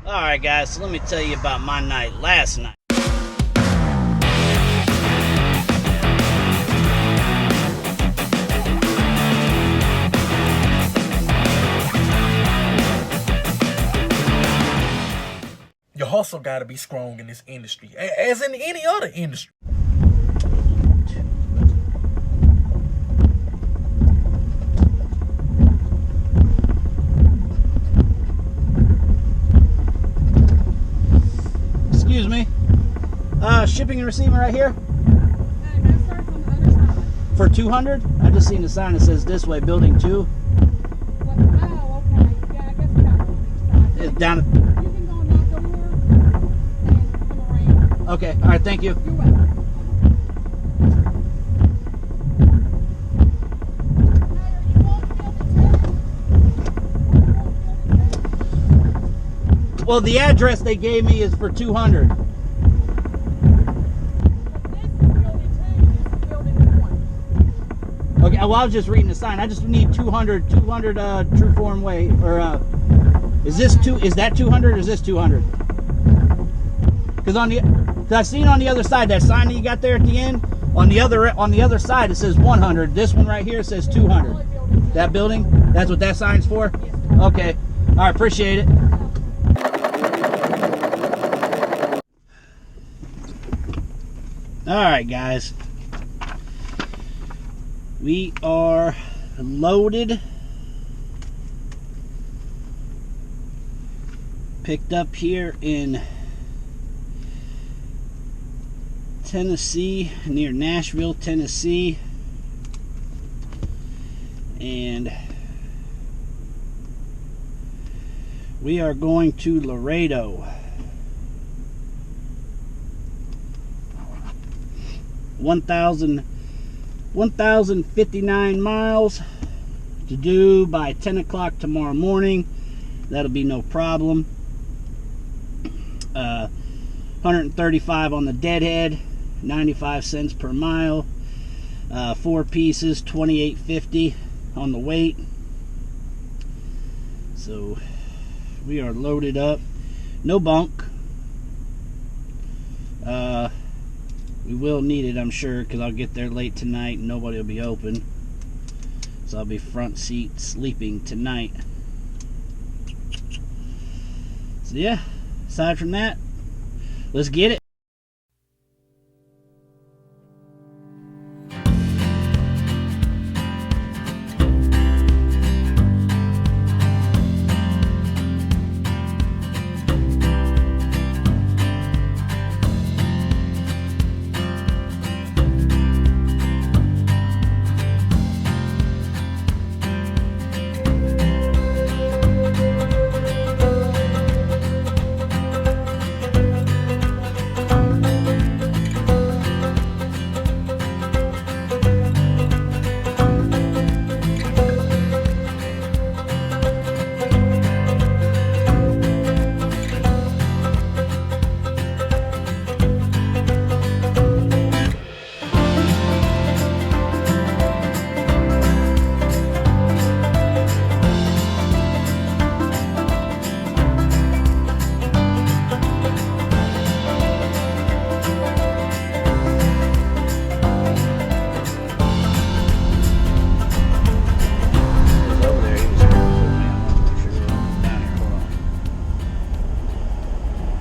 Alright guys, so let me tell you about my night last night. Your hustle gotta be strong in this industry, as in any other industry. Excuse me. Shipping and receiving right here? No, starts on the other side. For 200? I just seen a sign that says this way, building 2. What? Oh, okay. Yeah, I guess we got one on each side. It's down. You can go in that door and come around. Okay, alright, thank you. You're welcome. Well, the address they gave me is for 200. Okay, well, I was just reading the sign. I just need 200 True Form Way, or is that 200 or is this 200? Because I seen on the other side that sign that you got there at the end. On the other side it says 100. This one right here says 200. That building? That's what that sign's for? Okay. All right, appreciate it. All right, guys. We are loaded. Picked up here in Tennessee, near Nashville, Tennessee. And we are going to Laredo. 1,059 miles to do by 10 o'clock tomorrow morning. That'll be no problem. 135 on the deadhead, 95 cents per mile. 4 pieces, $28.50 on the weight. So we are loaded up. No bunk. We will need it, I'm sure, because I'll get there late tonight and nobody will be open. So I'll be front seat sleeping tonight. So yeah, aside from that, let's get it.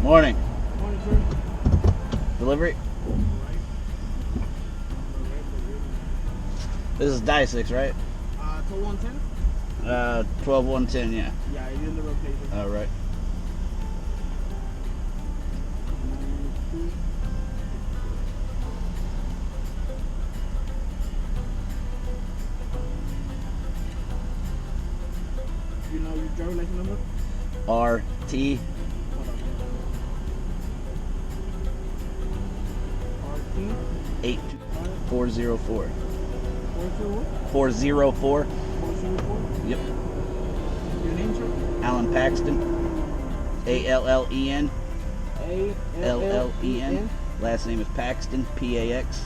Morning. Morning, sir. Delivery? This is die 6, right? 12110? 12110, yeah. Yeah, it's in the rotation. All right. You know your driver license number? RT Hold on. RT 82404. 404? 404. 404? Yep. Your name, sir? Alan Paxton. ALLEN. LLEN. Last name is Paxton. PAXTON.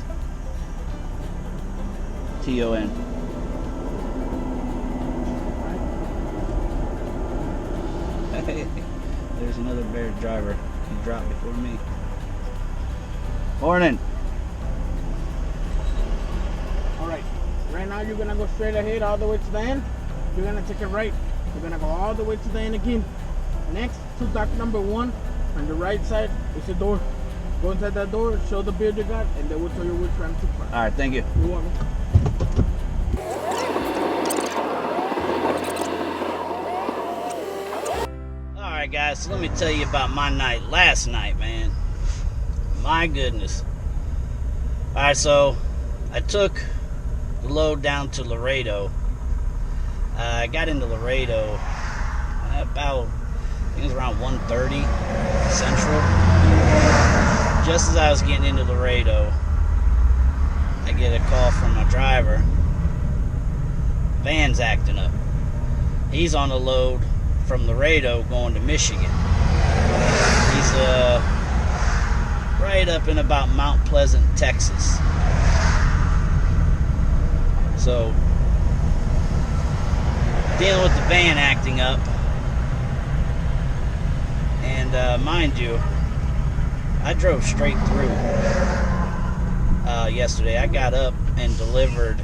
There's There's another bear driver. He dropped before me. Morning. Alright. Right now you're gonna go straight ahead all the way to the end. You're gonna take it right. You're gonna go all the way to the end again. Next to dock number 1, on the right side is the door. Go inside that door, show the beard you got, and then we'll tell you which ramp to park. Alright, thank you. You're welcome. Alright guys, so let me tell you about my night last night, man. My goodness. Alright, so I took the load down to Laredo. I got into Laredo about, I think it was around 1:30 Central. Just as I was getting into Laredo, I get a call from my driver. Van's acting up. He's on a load from Laredo going to Michigan. He's right up in about Mount Pleasant, Texas. So, dealing with the van acting up, and mind you, I drove straight through yesterday. I got up and delivered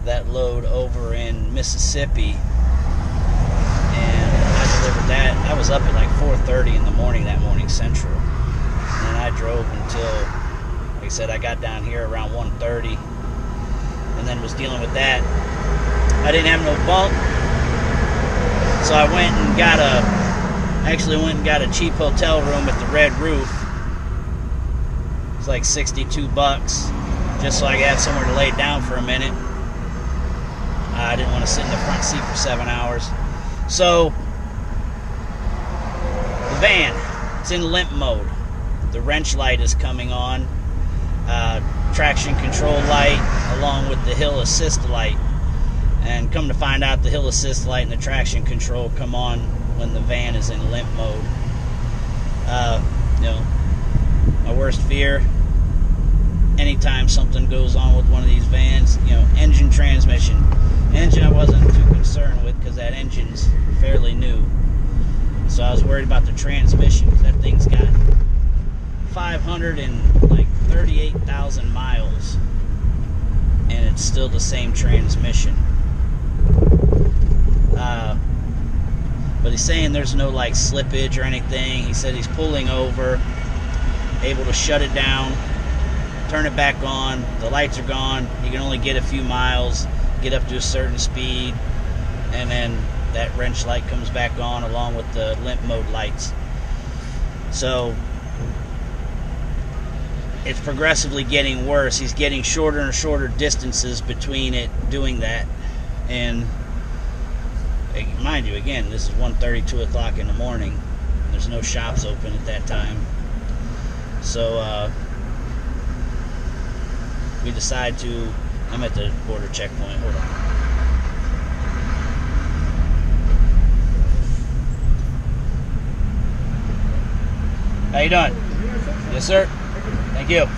that load over in Mississippi, and I delivered that. I was up at like 4:30 in the morning that morning Central, and I drove until, like I said, I got down here around 1:30, and then was dealing with that. I didn't have no bunk, so I went and got a cheap hotel room at the Red Roof. It was like $62, just so I could have somewhere to lay down for a minute. I didn't want to sit in the front seat for 7 hours. So, the van, it's in limp mode. The wrench light is coming on. Traction control light along with the hill assist light. And come to find out, the hill assist light and the traction control come on when the van is in limp mode. You know, my worst fear, anytime something goes on with one of these vans, you know, engine, transmission. Engine I wasn't too concerned with because that engine's fairly new. So I was worried about the transmission because that thing's got 538,000 miles and it's still the same transmission. But he's saying there's no like slippage or anything. He said he's pulling over, able to shut it down, turn it back on. The lights are gone. He can only get a few miles, get up to a certain speed, and then that wrench light comes back on along with the limp mode lights. So it's progressively getting worse. He's getting shorter and shorter distances between it doing that. And mind you, again, this is 1:30, 2 o'clock in the morning. There's no shops open at that time. So we decide to, I'm at the border checkpoint, hold on. How you doing? Yes, sir. Thank you.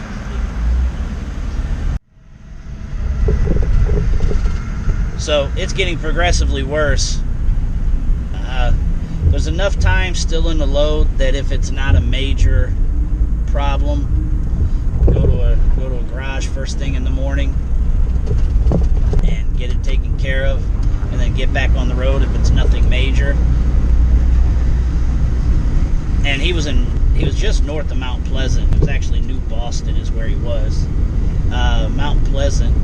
So it's getting progressively worse. There's enough time still in the load that if it's not a major problem, go to a garage first thing in the morning and get it taken care of, and then get back on the road if it's nothing major. And he was just north of Mount Pleasant. It was actually New Boston is where he was. Mount Pleasant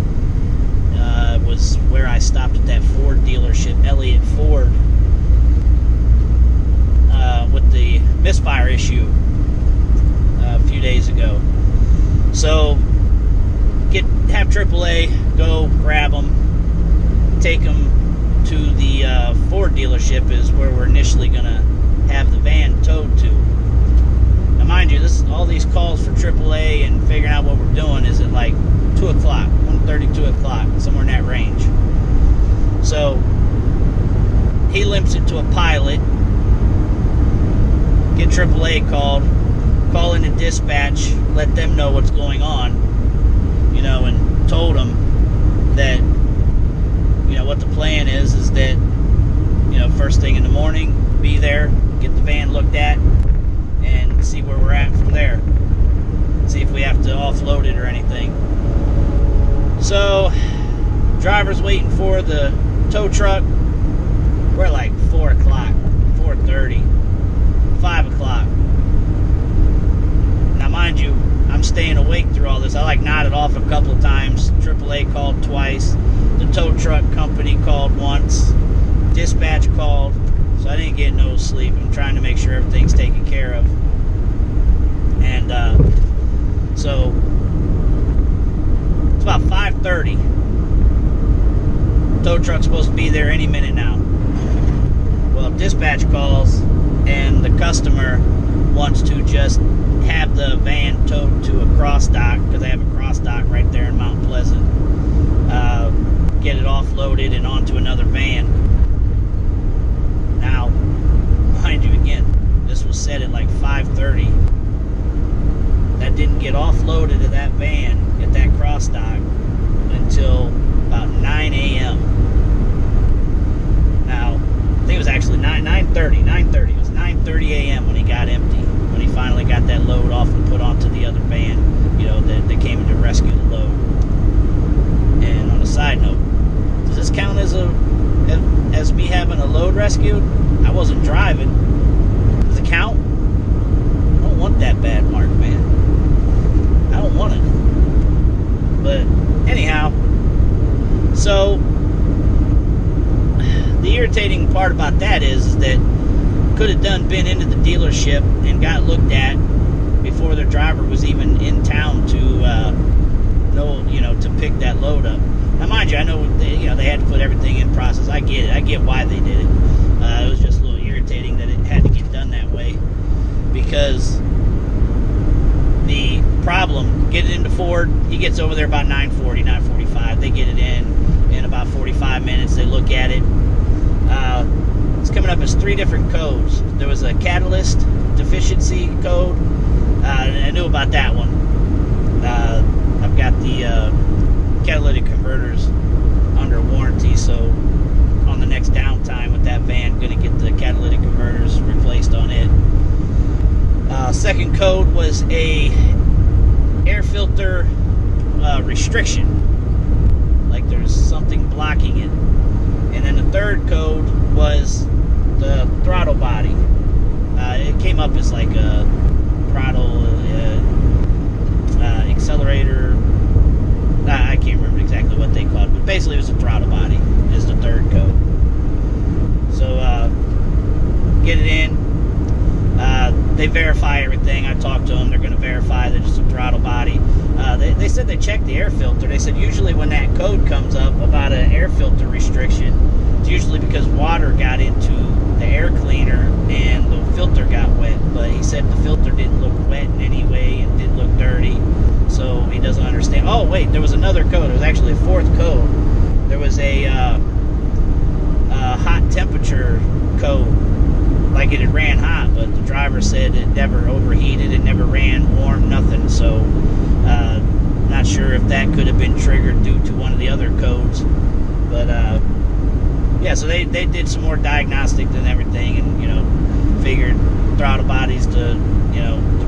was where I stopped at that Ford dealership, Elliott Ford, with the misfire issue a few days ago. So have AAA go grab them, take them to the Ford dealership is where we're initially going to have the van towed to. Now mind you, all these calls for AAA and figuring out what we're doing is at like 2 o'clock, 1:30, 2 o'clock, somewhere in that range. So he limps it to a pilot, get AAA called, call into dispatch, let them know what's going on, you know, and told them that, you know, what the plan is that, you know, first thing in the morning, be there, get the van looked at, and see where we're at from there. See if we have to offload it or anything. So, driver's waiting for the tow truck. We're at like 4 o'clock, 4:30, 5 o'clock. Now, mind you, I'm staying awake through all this. I like nodded off a couple of times. AAA called twice. The tow truck company called once. Dispatch called. So I didn't get no sleep. I'm trying to make sure everything's taken care of. And so it's about 5:30. Tow truck's supposed to be there any minute now. Well, dispatch calls and the customer wants to just have the van towed to a cross dock, because they have a cross dock right there in Mount Pleasant. Get it offloaded and onto another van. Now, mind you, again, this was set at like 5:30. That didn't get offloaded to that van at that cross dock until about 9 a.m. Now, I think it was actually 9:30. It was 9:30 a.m. when he got empty, when he finally got that load off and put onto the other van, you know, that came in to rescue the load. And on a side note, does this count as me having a load rescued? I wasn't driving. Does it count? I don't want that bad mark, man. I don't want it. But anyhow, so the irritating part about that is that could have been into the dealership and got looked at before their driver was even in town to to pick that load up. Now, mind you, I know they had to put everything in process. I get it. I get why they did it. It was just a little irritating that it had to get done that way, because the problem, get it into Ford, he gets over there about 9:40, 9:45. They get it in about 45 minutes. They look at it. It's coming up as 3 different codes. There was a catalyst deficiency code. I knew about that one. I've got the catalytic converters under warranty, so on the next downtime with that van, going to get the catalytic converters replaced on it. Second code was a air filter restriction, like there's something blocking it. And then the third code was the throttle body. It came up as like a throttle accelerator. I can't remember exactly what they called it, but basically it was a throttle body is the third code. So get it in. They verify everything. I talked to them. They're going to verify that it's a throttle body. They said they checked the air filter. They said usually when that code comes up about an air filter restriction, it's usually because water got into the air cleaner and the filter got wet. But he said the filter didn't look wet in any way and didn't look dirty, so he doesn't understand. Oh wait, there was another code. It was actually a 4th code. There was a hot temperature code. Like it had ran hot, but the driver said it never overheated, it never ran warm, nothing. So not sure if that could have been triggered due to one of the other codes. But yeah, so they did some more diagnostic and everything, and figured throttle body's the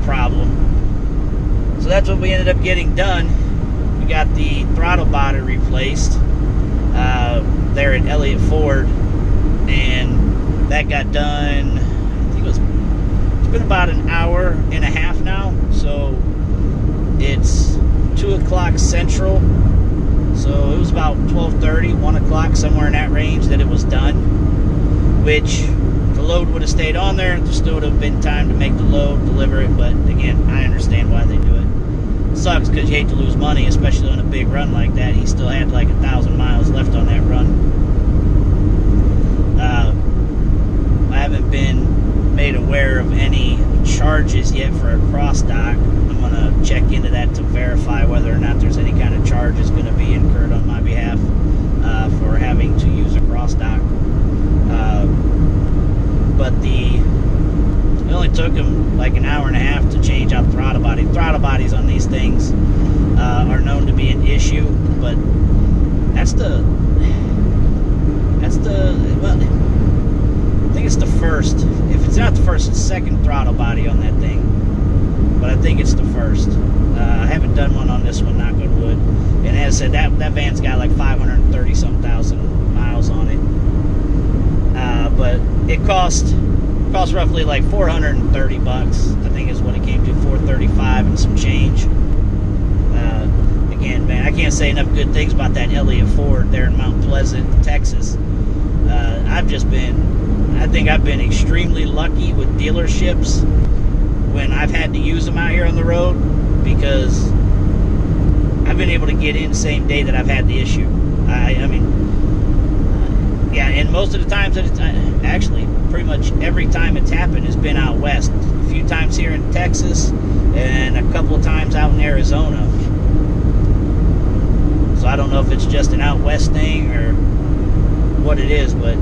problem. So that's what we ended up getting done. We got the throttle body replaced there at Elliott Ford, and that got done, I think it's been about an hour and a half now. So it's 2 o'clock Central. So it was about 12:30, 1 o'clock, somewhere in that range that it was done. Which, if the load would have stayed on there still would have been time to make the load, deliver it. But again, I understand why they do it. It sucks because you hate to lose money, especially on a big run like that. He still had like 1,000 miles left on that run. I haven't been made aware of any charges yet for a cross dock. I'm going to check into that to verify whether or not there's any kind of charges going to be incurred on my behalf for having to use a cross dock. But it only took them like an hour and a half to change out the throttle body. Throttle bodies on these things are known to be an issue, but well, I think it's the first. If it's It's not the first, it's the second throttle body on that thing, but I think it's the first. I haven't done one on this one, knock on wood. And as I said, that van's got like 530-some thousand miles on it. But it cost roughly like $430, I think is what it came to, $435 and some change. Again, man, I can't say enough good things about that Elliott Ford there in Mount Pleasant, Texas. I think I've been extremely lucky with dealerships when I've had to use them out here on the road, because I've been able to get in the same day that I've had the issue. I mean, yeah, and most of the times that it's actually pretty much every time it's happened has been out west. A few times here in Texas and a couple of times out in Arizona. So I don't know if it's just an out west thing or what it is, but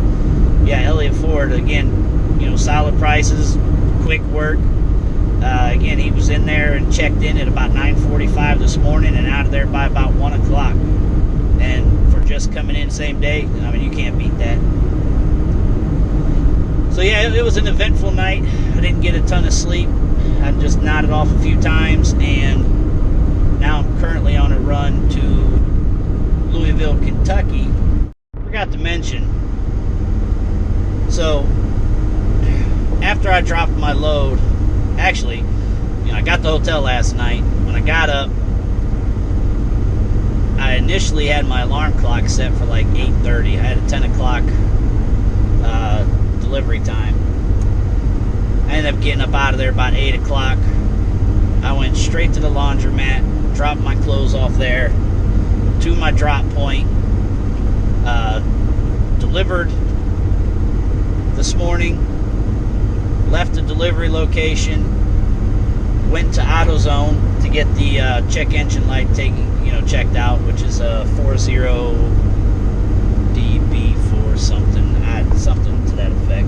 yeah, Elliott Ford, again, you know, solid prices, quick work. Again, he was in there and checked in at about 9:45 this morning and out of there by about 1 o'clock. And for just coming in same day, I mean, you can't beat that. So yeah, it was an eventful night. I didn't get a ton of sleep. I just nodded off a few times, and now I'm currently on a run to Louisville, Kentucky. Forgot to mention, so after I dropped my load, actually, you know, I got the hotel last night. When I got up, I initially had my alarm clock set for like 8:30. I had a 10 o'clock delivery time. I ended up getting up out of there about 8 o'clock. I went straight to the laundromat, dropped my clothes off there to my drop point, delivered this morning, left the delivery location, went to AutoZone to get the check engine light checked out, which is a 40DB4 something to that effect.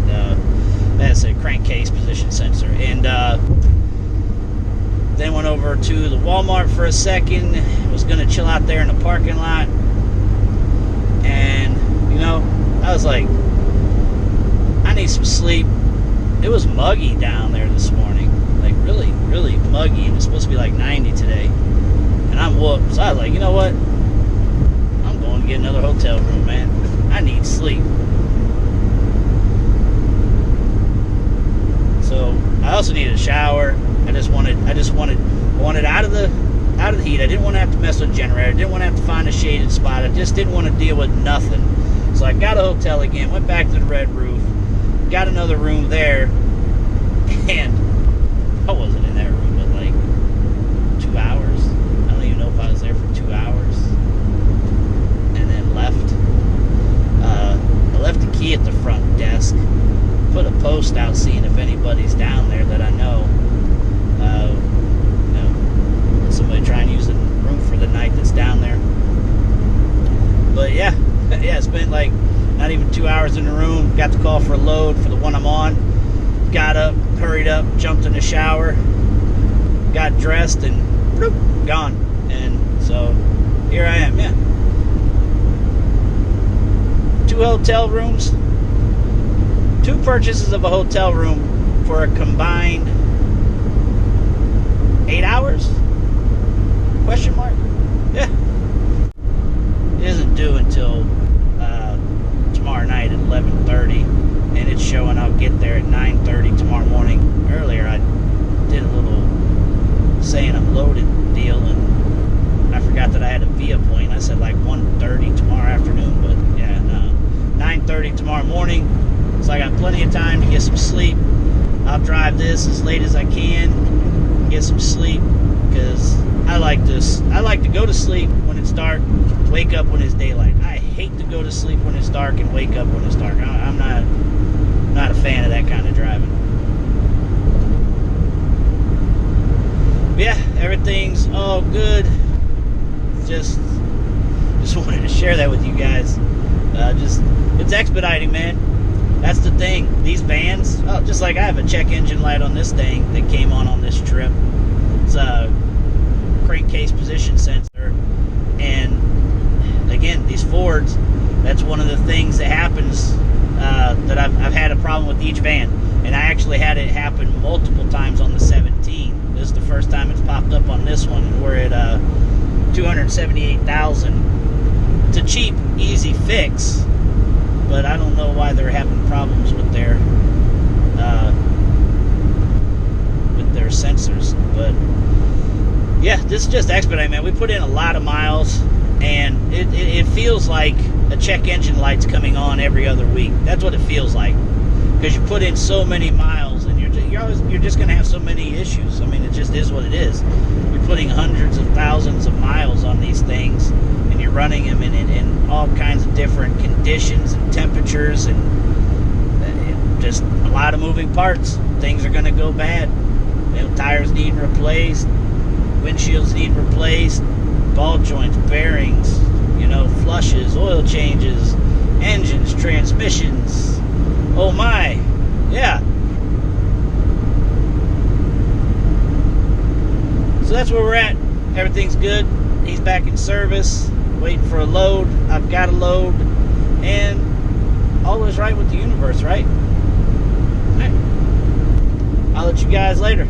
That's a crankcase position sensor. And then went over to the Walmart for a second. Was gonna chill out there in the parking lot, and you know, I was like, I need some sleep. It was muggy down there this morning, like really, really muggy, and it's supposed to be like 90 today. And I'm whooped, so I was like, you know what? I'm going to get another hotel room, man. I need sleep. So I also needed a shower. I wanted out of the heat. I didn't want to have to mess with the generator. I didn't want to have to find a shaded spot. I just didn't want to deal with nothing. So I got a hotel again, went back to the Red Roof, got another room there, and I wasn't in that room but like 2 hours. I don't even know if I was there for 2 hours, and then left. I left the key at the front desk, put a post out seeing if anybody's down there that I know. Somebody try and use the room for the night that's down there. But yeah, spent like not even 2 hours in the room. Got the call for a load for the one I'm on. Got up, hurried up, jumped in the shower, got dressed, and bloop, gone. And so here I am. Yeah, 2 hotel rooms, 2 purchases of a hotel room for a combined 8 hours? Question mark? Yeah. It isn't due until tomorrow night at 11:30, and it's showing I'll get there at 9:30 tomorrow morning. Earlier I did a little saying I'm loaded deal, and I forgot that I had a via point. I said like 1:30 tomorrow afternoon, but yeah, no. 9:30 tomorrow morning, so I got plenty of time to get some sleep. I'll drive this as late as I can, get some sleep, because I like to go to sleep when it's dark, wake up when it's daylight. I hate to go to sleep when it's dark and wake up when it's dark. I'm not a fan of that kind of driving. But yeah, everything's all good. Just wanted to share that with you guys. It's expediting, man. That's the thing. These vans, just like I have a check engine light on this thing that came on this trip. It's a crankcase position sensor, and again, these Fords, that's one of the things that happens that I've had a problem with each van. And I actually had it happen multiple times on the 17. This is the first time it's popped up on this one. We're at 278,000. It's a cheap, easy fix, but I don't know why they're having problems with their sensors. But yeah, this is just Expediting, man. We put in a lot of miles, and it feels like a check engine light's coming on every other week. That's what it feels like, because you put in so many miles, and you're just going to have so many issues. I mean, it just is what it is. You're putting hundreds of thousands of miles on these things, and you're running them in all kinds of different conditions and temperatures, and just a lot of moving parts. Things are going to go bad. You know, tires need replaced, windshields need replaced, ball joints, bearings, you know, flushes, oil changes, engines, transmissions. Oh my, yeah. So that's where we're at. Everything's good. He's back in service, waiting for a load. I've got a load, and all is right with the universe, right? All right. I'll let you guys later.